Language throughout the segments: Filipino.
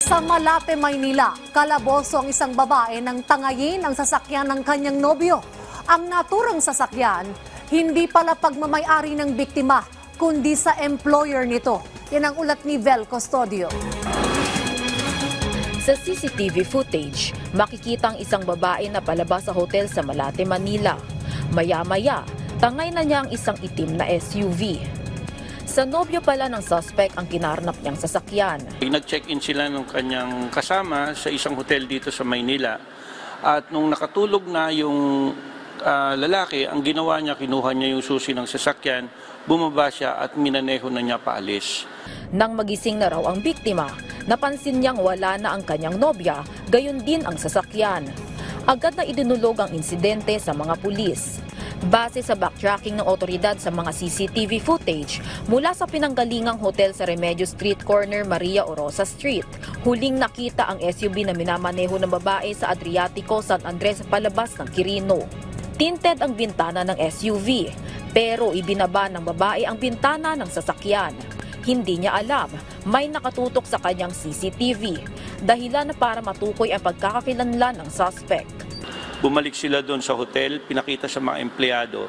Sa Malate, Maynila, kalaboso ang isang babae nang tangayin ang sasakyan ng kanyang nobyo. Ang naturang sasakyan, hindi pala pagmamay-ari ng biktima, kundi sa employer nito. Yan ang ulat ni Vel Custodio. Sa CCTV footage, makikita ang isang babae na palabas sa hotel sa Malate, Manila. Maya-maya, tangay na niya ang isang itim na SUV. Sa nobyo pala ng suspect ang kinarnap niyang sasakyan. Nag-check-in sila ng kanyang kasama sa isang hotel dito sa Maynila. At nung nakatulog na yung lalaki, ang ginawa niya, kinuha niya yung susi ng sasakyan, bumaba siya at minaneho na niya paalis. Nang magising na raw ang biktima, napansin niyang wala na ang kanyang nobya, gayon din ang sasakyan. Agad na idinulog ang insidente sa mga pulis. Base sa backtracking ng otoridad sa mga CCTV footage mula sa pinanggalingang hotel sa Remedios Street Corner, Maria Orosa Street, huling nakita ang SUV na minamaneho ng babae sa Adriatico, San Andres palabas ng Quirino. Tinted ang bintana ng SUV, pero ibinaba ng babae ang bintana ng sasakyan. Hindi niya alam, may nakatutok sa kanyang CCTV, dahilan na para matukoy ang pagkakakilanlan ng suspect. Bumalik sila doon sa hotel, pinakita sa mga empleyado.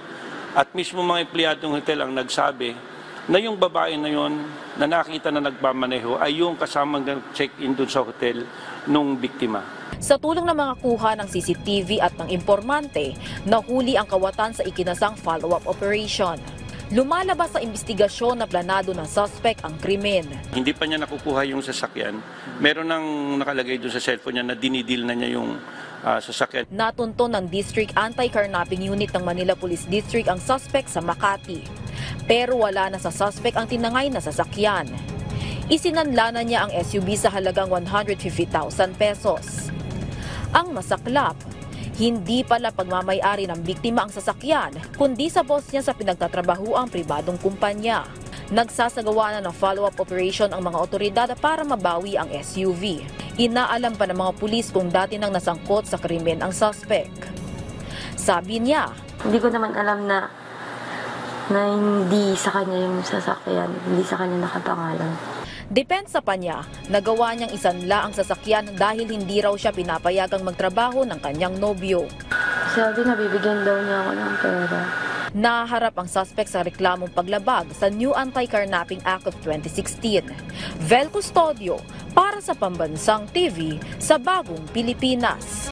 At mismo mga empleyado ng hotel ang nagsabi na yung babae na yon na nakita na nagmamaneho ay yung kasamang nag-check-in doon sa hotel nung biktima. Sa tulong ng mga kuha ng CCTV at ng informante, nahuli ang kawatan sa ikinasang follow-up operation. Lumalabas sa investigasyon na planado ng suspect ang krimen. Hindi pa niya nakukuha yung sasakyan. Meron nang nakalagay doon sa cellphone niya na dinidil na niya yung sasakyan. Natunto ng District Anti-Carnapping Unit ng Manila Police District ang suspect sa Makati. Pero wala na sa suspect ang tinangay na sasakyan. Isinanla na niya ang SUV sa halagang 150,000 pesos. Ang masaklap, hindi pala pagmamay-ari ng biktima ang sasakyan, kundi sa boss niya sa pinagtatrabahuang pribadong kumpanya. Nagsasagawa na ng follow-up operation ang mga otoridad para mabawi ang SUV. Inaalam pa ng mga pulis kung dati nang nasangkot sa krimen ang suspect. Sabi niya, hindi ko naman alam na hindi sa kanya yung sasakyan, hindi sa kanya nakapangalan. Depensa pa niya, nagawa niyang isanla ang sasakyan dahil hindi raw siya pinapayagang magtrabaho ng kanyang nobyo. Sabi na bibigyan daw niya ako ng pera. Naharap ang suspect sa reklamong paglabag sa New Anti-Carnapping Act of 2016. Vel Custodio para sa Pambansang TV sa Bagong Pilipinas.